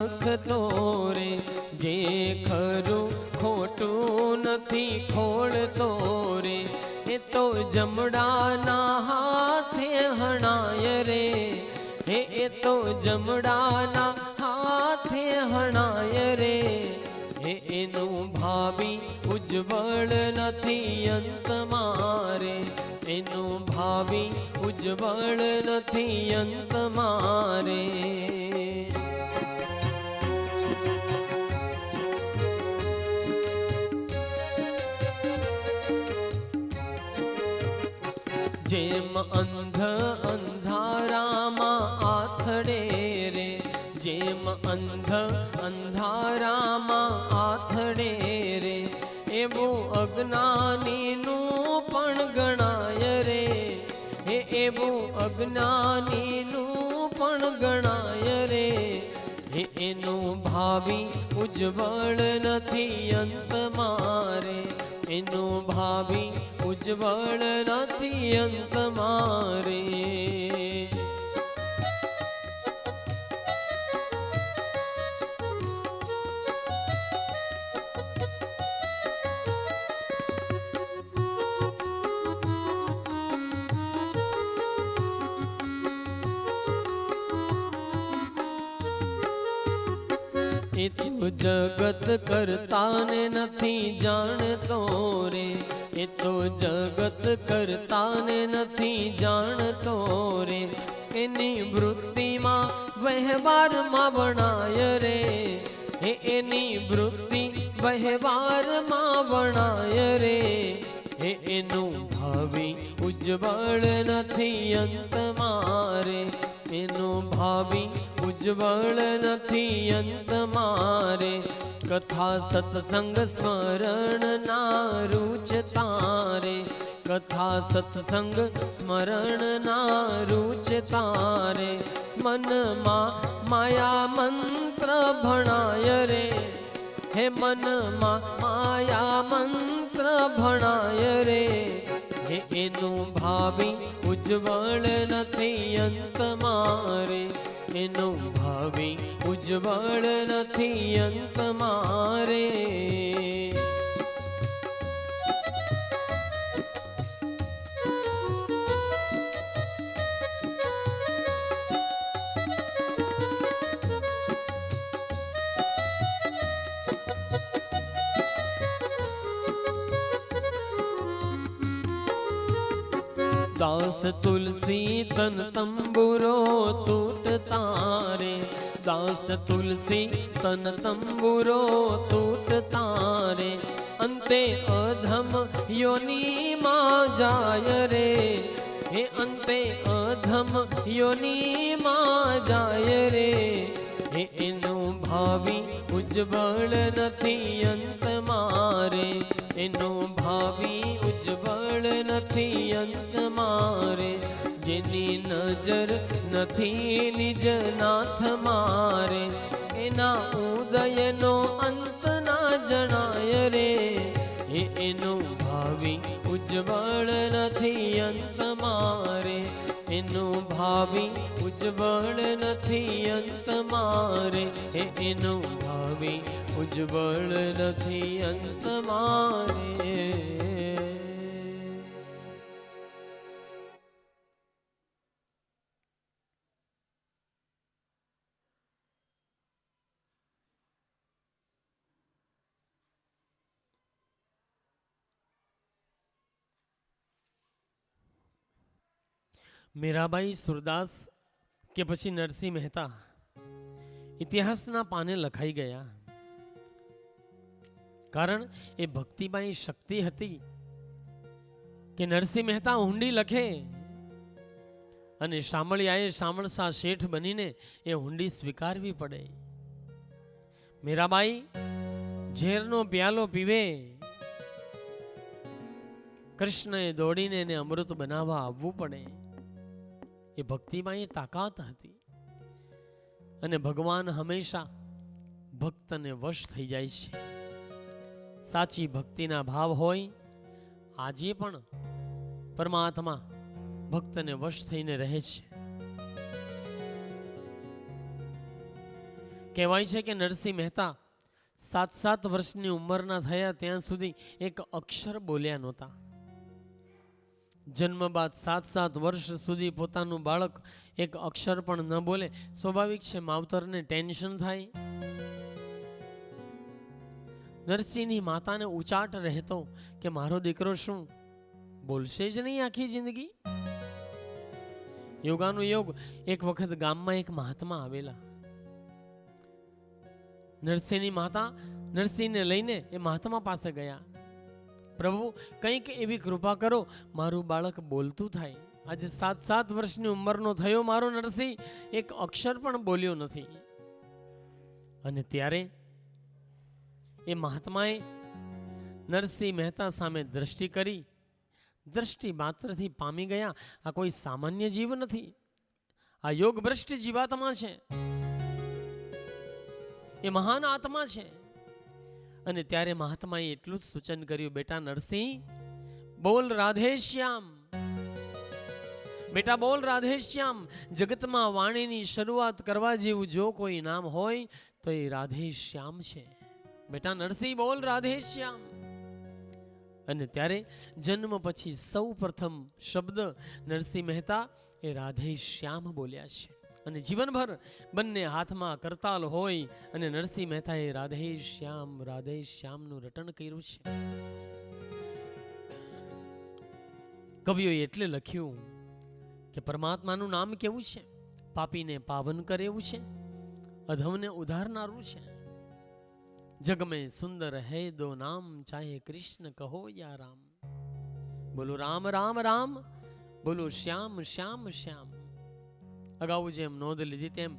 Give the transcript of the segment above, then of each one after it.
લખતો રે જે ખરું ખોટું નથી ખોળતો રે એ તો જમડાના હાથે હણાય રે એ તો જમડાના હાથે હણાય રે એનું ભાવિ ઉજ્જવળ નથી અંત મારે એનું ભાવિ ઉજ્જવળ નથી અંત મારે જેમ અંધ અંધારામાં આથડે રે જેમ અંધ અંધારામાં આથડે રે એવું અજ્ઞાનીનું પણ ગણાય રે એવું અજ્ઞાનીનું પણ ગણાય રે એનું ભાવિ ઉજ્જવળ નથી અંત મારે એનું ભાવિ ઉજ્જવળ નથી અંત મારે એ તો જગત કરતાને નથી જાણતો રે એ તો જગત કરતાને નથી જાણતો રે એની વૃત્તિમાં વહેવારમાં વણાય રે એની વૃત્તિ વહેવારમાં વણાય રે એનું ભાવિ ઉજ્જવળ નથી અંત મારે એનું ભાવિ ઉજ્જવળ નથી અંત મારે કથા સત્સંગ સ્મરણ ના રૂચતા રે કથા સત્સંગ સ્મરણ ના રૂચતા રે મનમાં માયા મંત્ર ભણાય રે હે મનમાં માયા મંત્ર ભણાય રે એનું ભાવિ ઉજ્જવળ નથી અંત મારે એનું ભાવિ ઉજ્જવળ નથી અંત મારે દાસ તુલસી તન તંબુરો તૂટતા રે દાસ તુલસી તન તંબુરો તૂટતા રે અંતે અધમ યોનીમાં જાય રે હે અંતે અધમ યોનીમાં જાય રે એનું ભાવિ ઉજ્જવળ નથી અંત મારે એનું ભાવિ ઉજ્જવળ નથી અંત મારે જેની નજર નથી નિજ નાથ મારે એના ઉદયનો અંત ના જણાય રે એનું ભાવિ ઉજ્જવળ નથી અંત મારે એનું ભાવિ ઉજ્જવળ નથી અંત મારે એનું ભાવિ ઉજ્જવળ નથી અંત મારે મીરાબાઈ સુરદાસ કે પછી નરસિંહ મહેતા ઇતિહાસના પાને લખાઈ ગયા કારણ એ ભક્તિમાં શક્તિ હતી કે નરસિંહ મહેતા હુંડી લખે અને શામળિયાએ શામળસા શેઠ બનીને એ હુંડી સ્વીકારવી પડે મીરાબાઈ ઝેરનો પ્યાલો પીવે કૃષ્ણએ દોડીને એને અમૃત બનાવવા આવવું પડે એ ભક્તિમાં એ તાકાત હતી અને ભગવાન હંમેશા ભક્તને વશ થઈ જાય છે સાચી ભક્તિના ભાવ હોય આજે પણ પરમાત્મા ભક્તને વશ થઈને રહે છે કહેવાય છે કે નરસિંહ મહેતા 7 વર્ષની ઉંમરના થયા ત્યાં સુધી એક અક્ષર બોલ્યા નહોતા. જન્મ બાદ 7 વર્ષ સુધી પોતાનું બાળક એક અક્ષર પણ ન બોલે, સ્વાભાવિક છે માવતરને ટેન્શન થાય. નરસિંહની માતાને ઉચાટ રહેતો કે મારો દીકરો શું બોલશે જ નહીં આખી જિંદગી. યોગાનું યોગ, એક વખત ગામમાં એક મહાત્મા આવેલા. નરસિંહની માતા નરસિંહને લઈને એ મહાત્મા પાસે ગયા. પ્રભુ, કંઈક એવી કૃપા કરો મારું બાળક બોલતું થાય. આજે 7 વર્ષની ઉંમરનો થયો મારો નરસિંહ એક અક્ષર પણ બોલ્યો નથી. અને ત્યારે એ મહાત્માએ નરસિંહ મહેતા સામે દ્રષ્ટિ કરી. દ્રષ્ટિ માત્રથી પામી ગયા, આ કોઈ સામાન્ય જીવ નથી, આ યોગ ભ્રષ્ટ જીવાત્મા છે, એ મહાન આત્મા છે. અને ત્યારે મહાત્માએ એટલું જ સૂચન કર્યું, બેટા નરસિંહ, બોલ રાધે શ્યામ. બેટા બોલ રાધે શ્યામ. જગતમાં વાણીની શરૂઆત કરવા જેવું જો કોઈ નામ હોય તો એ રાધે શ્યામ છે. બેટા નરસિંહ, બોલ રાધે શ્યામ. અને ત્યારે જન્મ પછી સૌ પ્રથમ શબ્દ નરસિંહ મહેતા એ રાધે શ્યામ બોલ્યા છે. અને જીવનભર બંને હાથમાં કરતાલ હોય અને નરસિંહ મહેતાએ રાધે શ્યામનું રટણ કર્યું છે. કવિઓએ એટલે લખ્યું કે પરમાત્માનું નામ કેવું છે, પાપીને પાવન કરે એવું છે, અધમને ઉધારનારું છે. જગ મેં સુંદર હૈ દો નામ, ચાહે કૃષ્ણ કહો યા રામ. બોલો રામ રામ રામ, બોલો શ્યામ શ્યામ શ્યામ. અગાઉ જેમ નોંધ લીધી તેમ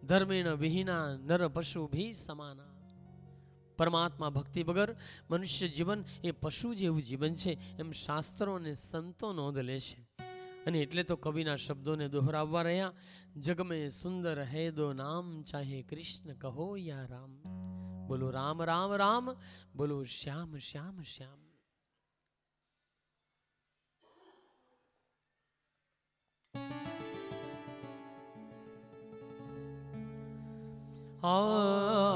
ધર્મેણ વિહીના નર પશુ ભી સમાના. પરમાત્મા ભક્તિ વગર મનુષ્ય જીવન એ પશુ જેવું જીવન છે, એમ શાસ્ત્રો અને સંતો નોંધ લે છે. અને એટલે તો કવિના શબ્દોને દોહરાવવા રહ્યા, જગ મેં સુંદર હૈ દો નામ, ચાહે કૃષ્ણ કહો યા રામ. બોલો રામ રામ રામ, બોલો શ્યામ શ્યામ શ્યામ. આ